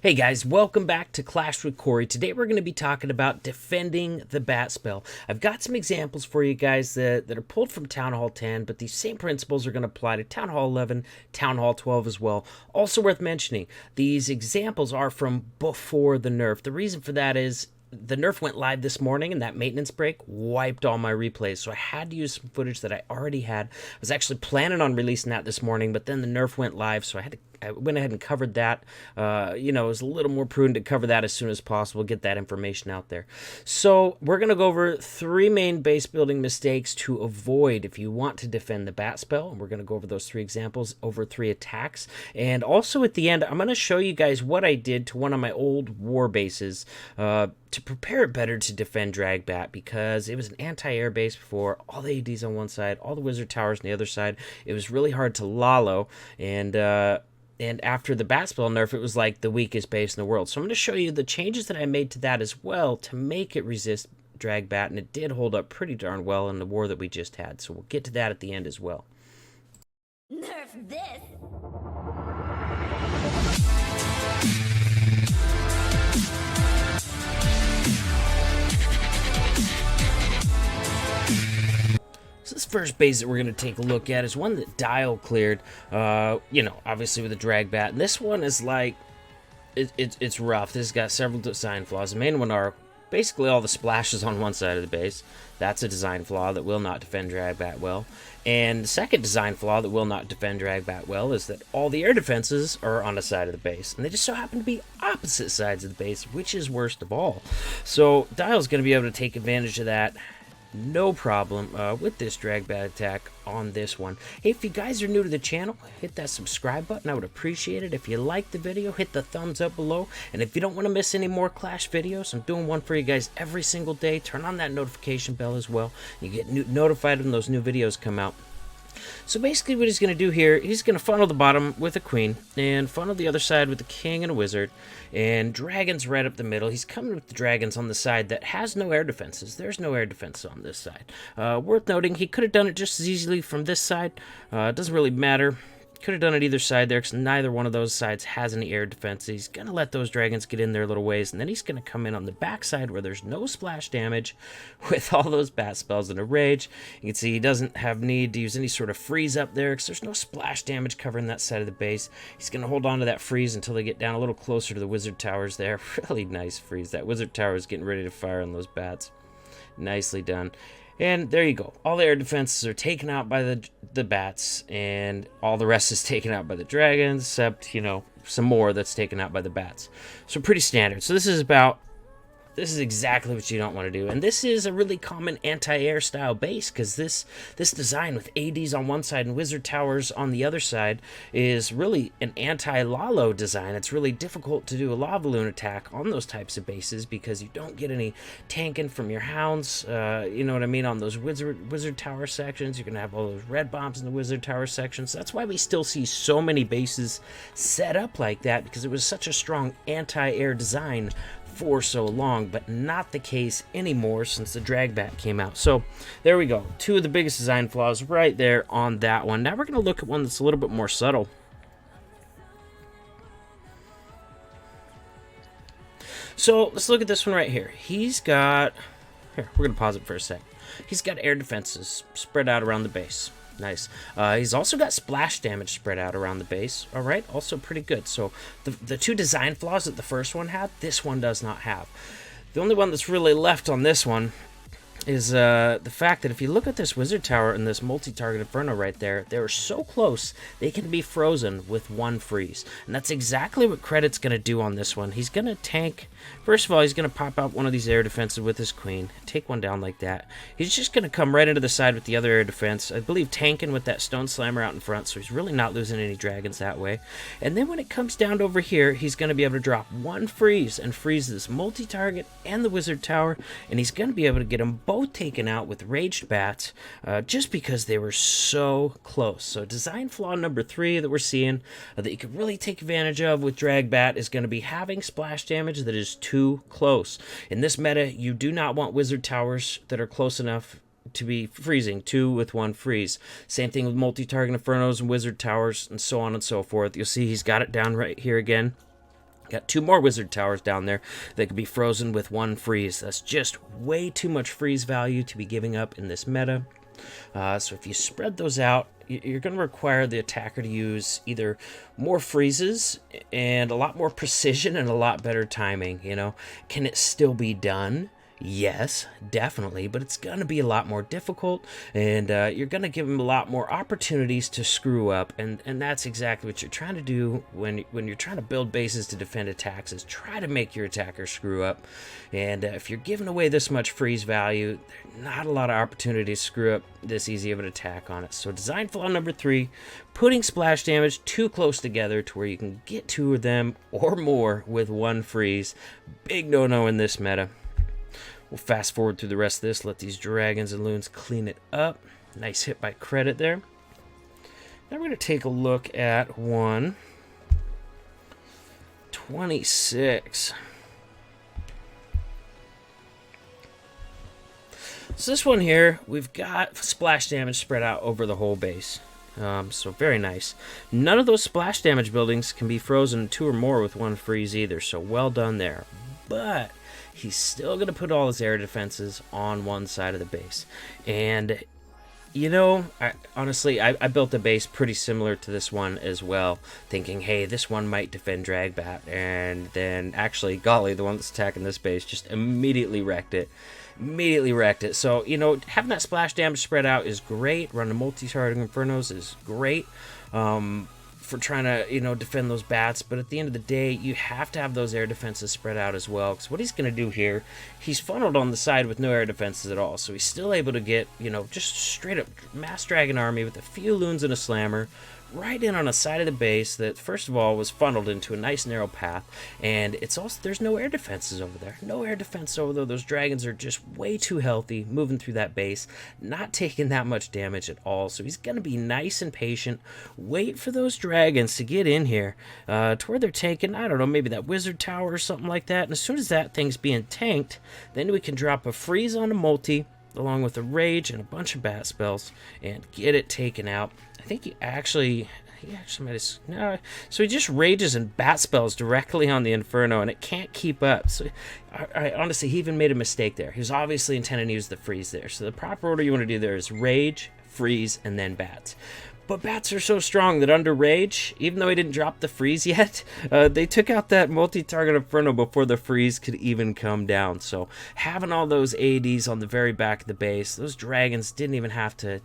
Hey guys, welcome back to Clash with Corey. Today we're going to be talking about defending the bat spell. I've got some examples for you guys that are pulled from Town Hall 10, but these same principles are going to apply to Town Hall 11, Town Hall 12 as well. Also worth mentioning, these examples are from before the nerf. The reason for that is the nerf went live this morning and that maintenance break wiped all my replays, so I had to use some footage that I already had. I was actually planning on releasing that this morning, but then the nerf went live, so I went ahead and covered that. It was a little more prudent to cover that as soon as possible, get that information out there. So we're going to go over 3 main base building mistakes to avoid if you want to defend the bat spell. And we're going to go over those 3 examples over 3 attacks. And also at the end, I'm going to show you guys what I did to one of my old war bases to prepare it better to defend drag bat, because it was an anti-air base before, all the ADs on one side, all the wizard towers on the other side. It was really hard to lalo, and after the bat spell nerf, it was like the weakest base in the world. So I'm going to show you the changes that I made to that as well to make it resist drag bat, and it did hold up pretty darn well in the war that we just had. So we'll get to that at the end as well. Nerf this! So this first base that we're going to take a look at is one that Dial cleared, obviously with a drag bat. And this one is like, it's rough. This has got several design flaws. The main one are basically all the splashes on one side of the base. That's a design flaw that will not defend drag bat well. And the second design flaw that will not defend drag bat well is that all the air defenses are on the side of the base, and they just so happen to be opposite sides of the base, which is worst of all. So Dial's going to be able to take advantage of that no problem with this drag bat attack on this one. Hey, if you guys are new to the channel, hit that subscribe button. I would appreciate it. If you like the video, hit the thumbs up below. And if you don't want to miss any more Clash videos, I'm doing one for you guys every single day. Turn on that notification bell as well. You get notified when those new videos come out. So basically what he's going to do here, he's going to funnel the bottom with a queen and funnel the other side with a king and a wizard, and dragons right up the middle. He's coming with the dragons on the side that has no air defenses. There's no air defense on this side. Worth noting, he could have done it just as easily from this side. It doesn't really matter. Could have done it either side there, because neither one of those sides has any air defense. He's going to let those dragons get in there a little ways, and then he's going to come in on the back side where there's no splash damage with all those bat spells in a rage. You can see he doesn't have need to use any sort of freeze up there, because there's no splash damage covering that side of the base. He's going to hold on to that freeze until they get down a little closer to the wizard towers there. Really nice freeze. That wizard tower is getting ready to fire on those bats. Nicely done. And there you go. All the air defenses are taken out by the bats, and all the rest is taken out by the dragons, except, some more that's taken out by the bats. So pretty standard. So this is exactly what you don't want to do. And this is a really common anti-air style base, because this design with ADs on one side and wizard towers on the other side is really an anti-lalo design. It's really difficult to do a lava balloon attack on those types of bases, because you don't get any tanking from your hounds, you know what I mean, on those wizard tower sections. You're going to have all those red bombs in the wizard tower sections. So that's why we still see so many bases set up like that, because it was such a strong anti-air design for so long, but not the case anymore since the drag bat came out. So there we go. 2 of the biggest design flaws right there on that one. Now we're going to look at one that's a little bit more subtle. So let's look at this one right here. He's got, here, we're going to pause it for a sec. He's got air defenses spread out around the base. Nice. He's also got splash damage spread out around the base. All right, also pretty good. So the 2 design flaws that the first one had, this one does not have. The only one that's really left on this one is the fact that if you look at this wizard tower and this multi-target inferno right there, they're so close they can be frozen with 1 freeze. And that's exactly what Credit's going to do on this one. He's going to tank. First of all, he's going to pop out one of these air defenses with his queen, take one down like that. He's just going to come right into the side with the other air defense, I believe tanking with that stone slammer out in front, so he's really not losing any dragons that way. And then when it comes down to over here, he's going to be able to drop 1 freeze and freeze this multi-target and the wizard tower, and he's going to be able to get them both taken out with raged bats, just because they were so close. So design flaw number 3 that we're seeing that you could really take advantage of with drag bat is going to be having splash damage that is too close. In this meta, you do not want wizard towers that are close enough to be freezing, 2 with 1 freeze. Same thing with multi-target infernos and wizard towers and so on and so forth. You'll see he's got it down right here again. Got 2 more wizard towers down there that could be frozen with 1 freeze. That's just way too much freeze value to be giving up in this meta. So if you spread those out, you're going to require the attacker to use either more freezes and a lot more precision and a lot better timing. Can it still be done? Yes, definitely, but it's going to be a lot more difficult, and you're going to give them a lot more opportunities to screw up, and that's exactly what you're trying to do when you're trying to build bases to defend attacks, is try to make your attacker screw up. And if you're giving away this much freeze value, there's not a lot of opportunity to screw up this easy of an attack on it. So design flaw number 3, putting splash damage too close together to where you can get 2 of them or more with 1 freeze. Big no-no in this meta. We'll fast forward through the rest of this, let these dragons and loons clean it up. Nice hit by credit there. Now we're going to take a look at 126. So this one here, we've got splash damage spread out over the whole base. So very nice. None of those splash damage buildings can be frozen 2 or more with 1 freeze either, so well done there. But he's still going to put all his air defenses on one side of the base. And, honestly, I built a base pretty similar to this one as well, thinking, hey, this one might defend Dragbat. And then, actually, golly, the one that's attacking this base just immediately wrecked it. So, having that splash damage spread out is great. Running multi-targeting Infernos is great. For trying to, defend those bats. But at the end of the day, you have to have those air defenses spread out as well. Because what he's going to do here, he's funneled on the side with no air defenses at all. So he's still able to get, just straight up mass dragon army with a few loons and a slammer right in on a side of the base that, first of all, was funneled into a nice narrow path. And it's also, there's no air defenses over there. No air defense over there. Those dragons are just way too healthy moving through that base, not taking that much damage at all. So he's going to be nice and patient, wait for those dragons to get in here to where they're taking, I don't know, maybe that wizard tower or something like that. And as soon as that thing's being tanked, then we can drop a freeze on a multi along with a rage and a bunch of bat spells and get it taken out. I think he actually might have, no, so he just rages and bat spells directly on the Inferno, and it can't keep up. So I honestly, he even made a mistake there. He was obviously intending to use the freeze there. So the proper order you want to do there is rage, freeze, and then bats. But bats are so strong that under rage, even though he didn't drop the freeze yet, they took out that multi-target Inferno before the freeze could even come down. So having all those ADs on the very back of the base, those dragons didn't even have to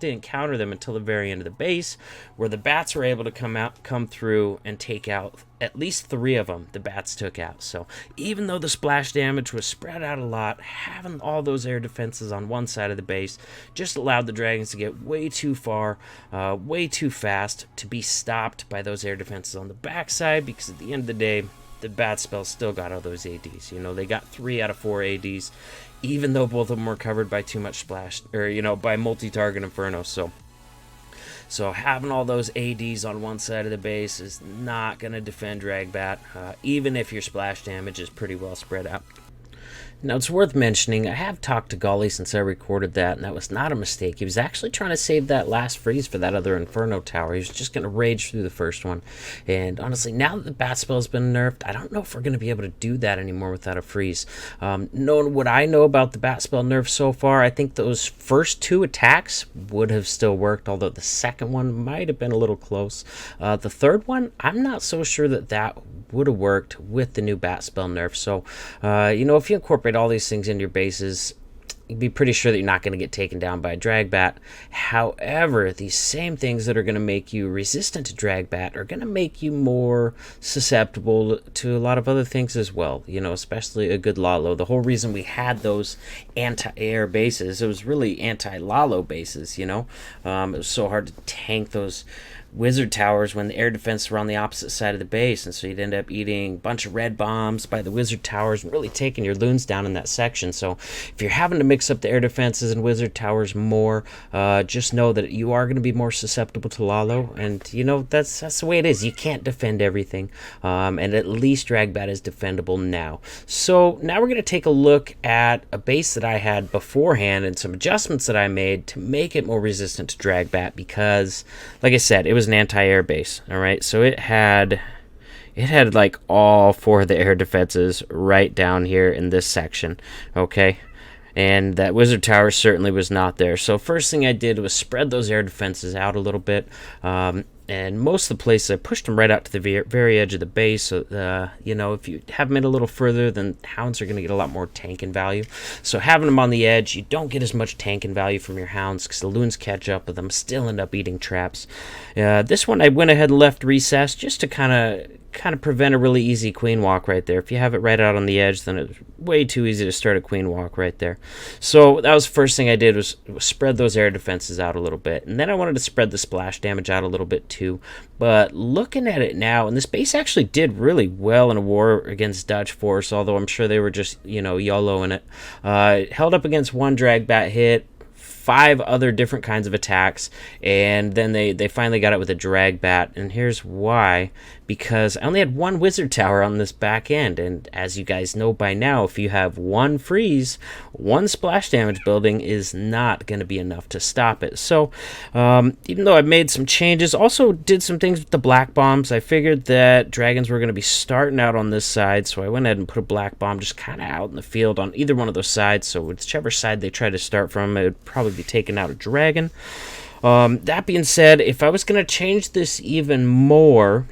encounter them until the very end of the base, where the bats were able to come through and take out at least 3 of them. The bats took out. So even though the splash damage was spread out a lot, having all those air defenses on one side of the base just allowed the dragons to get way too far, way too fast to be stopped by those air defenses on the backside, because at the end of the day, the bat spells still got all those ADs. They got 3 out of 4 ADs, even though both of them were covered by too much splash, or, by multi-target Inferno. So having all those ADs on one side of the base is not going to defend Dragbat, even if your splash damage is pretty well spread out. Now, it's worth mentioning, I have talked to Golly since I recorded that, and that was not a mistake. He was actually trying to save that last freeze for that other Inferno tower. He was just going to rage through the first one. And honestly, now that the bat spell has been nerfed, I don't know if we're going to be able to do that anymore without a freeze. Knowing what I know about the bat spell nerf so far, I think those first 2 attacks would have still worked, although the second one might have been a little close. The third one, I'm not so sure that would have worked with the new bat spell nerf. So, if you incorporate all these things into your bases, you'd be pretty sure that you're not going to get taken down by a Dragbat. However, these same things that are going to make you resistant to Dragbat are going to make you more susceptible to a lot of other things as well, especially a good Lalo. The whole reason we had those anti-air bases, it was really anti-Lalo bases, it was so hard to tank those wizard towers when the air defense were on the opposite side of the base, and so you'd end up eating a bunch of red bombs by the wizard towers and really taking your loons down in that section. So if you're having to mix up the air defenses and wizard towers more, just know that you are going to be more susceptible to Lalo, and that's the way it is. You can't defend everything, and at least Dragbat is defendable now. So now we're going to take a look at a base that I had beforehand and some adjustments that I made to make it more resistant to Dragbat, because like I said, it was an anti-air base. All right, so it had it had like all 4 of the air defenses right down here in this section, okay? And that wizard tower certainly was not there. So first thing I did was spread those air defenses out a little bit. And most of the places I pushed them right out to the very edge of the base. So, you know, if you have them in a little further, then hounds are going to get a lot more tanking value. So having them on the edge, you don't get as much tanking value from your hounds because the loons catch up with them, still end up eating traps. This one I went ahead and left recessed just to kind of prevent a really easy queen walk right there. If you have it right out on the edge, then it's way too easy to start a queen walk right there. So that was the first thing I did was spread those air defenses out a little bit. And then I wanted to spread the splash damage out a little bit too. But looking at it now, and this base actually did really well in a war against Dutch force, although I'm sure they were just, you know, YOLOing it. It held up against 1 drag bat hit, 5 other different kinds of attacks, and then they finally got it with a drag bat. And here's why: because I only had 1 wizard tower on this back end, and as you guys know by now, if you have 1 freeze, 1 splash damage building is not going to be enough to stop it. So even though I made some changes, also did some things with the black bombs. I figured that dragons were going to be starting out on this side, so I went ahead and put a black bomb just kind of out in the field on either one of those sides, so whichever side they try to start from, it would probably be taking out a dragon. That being said, if I was going to change this even more,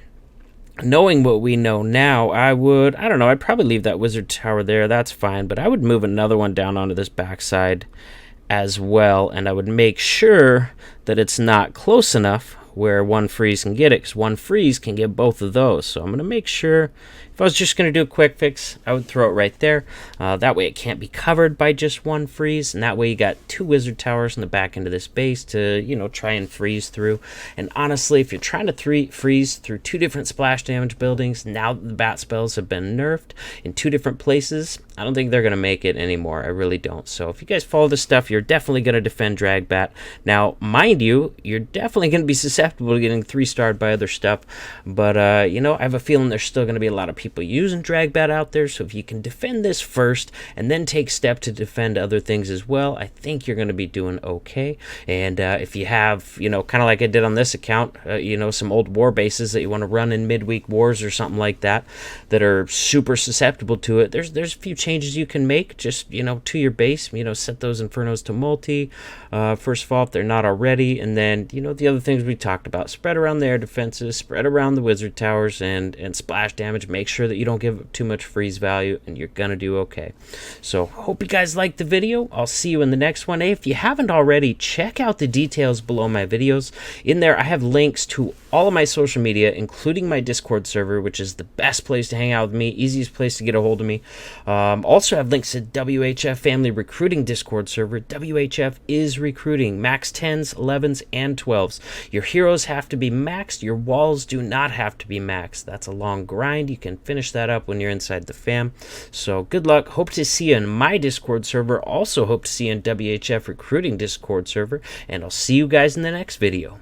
knowing what we know now, I'd probably leave that wizard tower there, that's fine, but I would move another one down onto this backside as well, and I would make sure that it's not close enough where 1 freeze can get it, because 1 freeze can get both of those. So I'm going to make sure, if I was just going to do a quick fix, I would throw it right there. That way it can't be covered by just 1 freeze, and that way you got 2 wizard towers in the back end of this base to, you know, try and freeze through. And honestly, if you're trying to freeze through 2 different splash damage buildings, now that the bat spells have been nerfed in 2 different places, I don't think they're going to make it anymore. I really don't. So if you guys follow this stuff, you're definitely going to defend drag bat. Now, mind you, you're definitely going to be susceptible to getting 3-starred by other stuff, but you know, I have a feeling there's still going to be a lot of people using drag bat out there, so if you can defend this first and then take step to defend other things as well, I think you're going to be doing okay. And if you have, you know, kind of like I did on this account, you know, some old war bases that you want to run in midweek wars or something like that that are super susceptible to it, there's a few changes you can make just, you know, to your base. You know, set those infernos to multi first of all if they're not already, and then, you know, the other things we talked about: spread around the air defenses, spread around the wizard towers, and splash damage. Make sure that you don't give too much freeze value, and you're gonna do okay. So hope you guys liked the video. I'll see you in the next one. Hey, if you haven't already, check out the details below my videos. In there I have links to all of my social media, including my Discord server, which is the best place to hang out with me, easiest place to get a hold of me. Also have links to WHF Family Recruiting Discord server. WHF is recruiting max 10s, 11s, and 12s. Your heroes have to be maxed. Your walls do not have to be maxed. That's a long grind. You can finish that up when you're inside the fam. So good luck. Hope to see you in my Discord server. Also hope to see you in WHF Recruiting Discord server. And I'll see you guys in the next video.